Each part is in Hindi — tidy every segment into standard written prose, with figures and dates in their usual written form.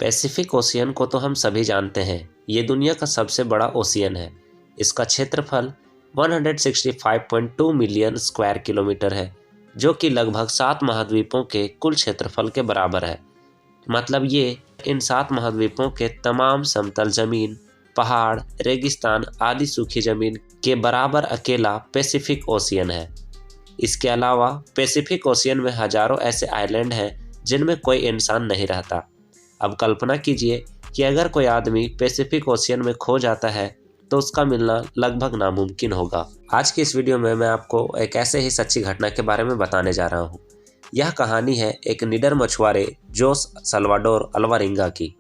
पैसिफिक ओशियन को तो हम सभी जानते हैं। ये दुनिया का सबसे बड़ा ओशियन है। इसका क्षेत्रफल 165.2 मिलियन स्क्वायर किलोमीटर है, जो कि लगभग 7 महाद्वीपों के कुल क्षेत्रफल के बराबर है। मतलब ये इन 7 महाद्वीपों के तमाम समतल जमीन, पहाड़, रेगिस्तान आदि सूखी जमीन के बराबर अकेला पैसिफिक ओशियन है। इसके अलावा पैसिफिक ओशियन में हजारों ऐसे आइलैंड हैं जिनमें कोई इंसान नहीं रहता। अब कल्पना कीजिए कि अगर कोई आदमी पैसिफिक ओशियन में खो जाता है तो उसका मिलना लगभग नामुमकिन होगा। आज की इस वीडियो में मैं आपको एक ऐसे ही सच्ची घटना के बारे में बताने जा रहा हूँ। यह कहानी है एक निडर मछुआरे जोस सल्वाडोर अल्वारेंगा की।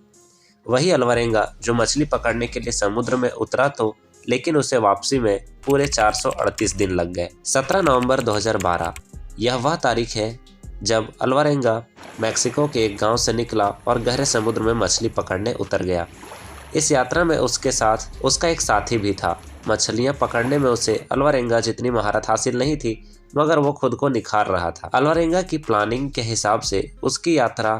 वही अल्वारेंगा जो मछली पकड़ने के लिए समुद्र में उतरा तो लेकिन उसे वापसी में पूरे 438 दिन लग गए। 17 नवंबर 2012 यह वह तारीख है जब अल्वारेंगा मैक्सिको के एक गांव से निकला और गहरे समुद्र में मछली पकड़ने उतर गया। इस यात्रा में उसके साथ उसका एक साथी भी था। मछलियां पकड़ने में उसे अल्वारेंगा जितनी महारत हासिल नहीं थी, मगर वो खुद को निखार रहा था। अल्वारेंगा की प्लानिंग के हिसाब से उसकी यात्रा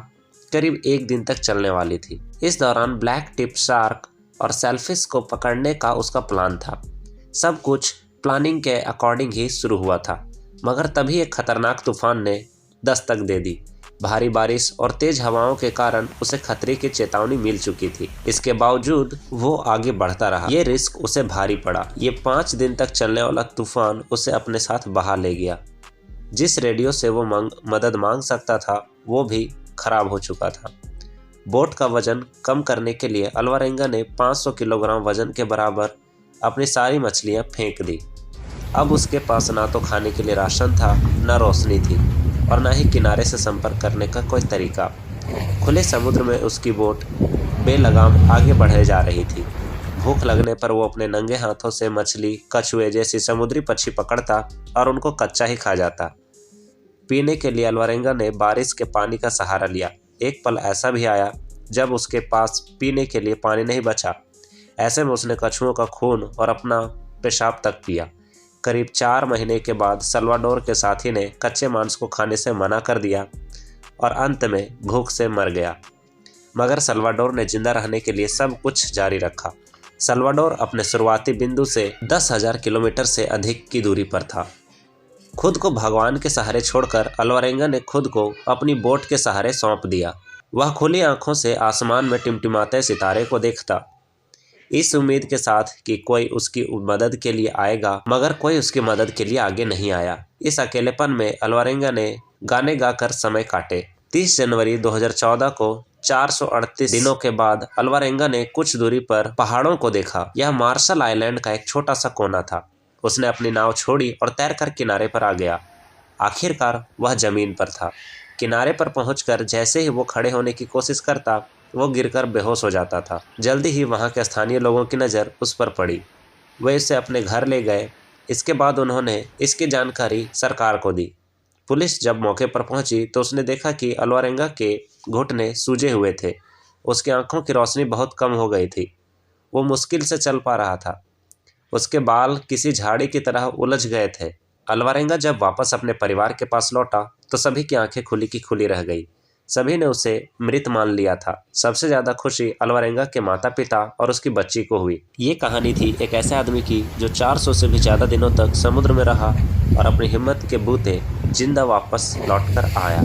करीब 1 दिन तक चलने वाली थी। इस दौरान ब्लैक टिप शार्क और सेलफिश को पकड़ने का उसका प्लान था। सब कुछ प्लानिंग के अकॉर्डिंग ही शुरू हुआ था, मगर तभी एक खतरनाक तूफान ने दस्तक दे दी। भारी बारिश और तेज हवाओं के कारण उसे खतरे की चेतावनी मिल चुकी थी। इसके बावजूद वो आगे बढ़ता रहा। ये रिस्क उसे भारी पड़ा। ये 5 दिन तक चलने वाला तूफान उसे अपने साथ बहा ले गया। जिस रेडियो से वो मदद मांग सकता था वो भी खराब हो चुका था। बोट का वजन कम करने के लिए अल्वारेंगा ने 500 किलोग्राम वजन के बराबर अपनी सारी मछलियां फेंक दी। अब उसके पास ना तो खाने के लिए राशन था, न रोशनी थी और न ही किनारे से संपर्क करने का कोई तरीका। खुले समुद्र में उसकी बोट बेलगाम आगे बढ़े जा रही थी। भूख लगने पर वो अपने नंगे हाथों से मछली, कछुए जैसी समुद्री पक्षी पकड़ता और उनको कच्चा ही खा जाता। पीने के लिए अल्वारेंगा ने बारिश के पानी का सहारा लिया। एक पल ऐसा भी आया जब उसके पास पीने के लिए पानी नहीं बचा। ऐसे में उसने कछुओं का खून और अपना पेशाब तक पिया। करीब 4 महीने के बाद सल्वाडोर के साथी ने कच्चे मांस को खाने से मना कर दिया और अंत में भूख से मर गया। मगर सल्वाडोर ने जिंदा रहने के लिए सब कुछ जारी रखा। सल्वाडोर अपने शुरुआती बिंदु से 10,000 किलोमीटर से अधिक की दूरी पर था। खुद को भगवान के सहारे छोड़कर अल्वारेंगा ने खुद को अपनी बोट के सहारे सौंप दिया। वह खुली आंखों से आसमान में टिमटिमाते सितारे को देखता, इस उम्मीद के साथ कि कोई उसकी मदद के लिए आएगा, मगर कोई उसकी मदद के लिए आगे नहीं आया। इस अकेलेपन में अल्वारेंगा ने गाने गाकर समय काटे। 30 जनवरी 2014 को 438 दिनों के बाद अल्वारेंगा ने कुछ दूरी पर पहाड़ों को देखा। यह मार्शल आइलैंड का एक छोटा सा कोना था। उसने अपनी नाव छोड़ी और तैरकर किनारे पर आ गया। आखिरकार वह जमीन पर था। किनारे पर पहुंचकर जैसे ही वो खड़े होने की कोशिश करता, वो गिरकर बेहोश हो जाता था। जल्दी ही वहां के स्थानीय लोगों की नज़र उस पर पड़ी। वे इसे अपने घर ले गए। इसके बाद उन्होंने इसकी जानकारी सरकार को दी। पुलिस जब मौके पर पहुंची तो उसने देखा कि अल्वारेंगा के घुटने सूजे हुए थे। उसकी आंखों की रोशनी बहुत कम हो गई थी। वो मुश्किल से चल पा रहा था। उसके बाल किसी झाड़ी की तरह उलझ गए थे। अल्वारेंगा जब वापस अपने परिवार के पास लौटा तो सभी की आंखें खुली की खुली रह गई। सभी ने उसे मृत मान लिया था। सबसे ज़्यादा खुशी अल्वारेंगा के माता पिता और उसकी बच्ची को हुई। ये कहानी थी एक ऐसे आदमी की जो 400 से भी ज़्यादा दिनों तक समुद्र में रहा और अपनी हिम्मत के बूते जिंदा वापस लौटकर आया।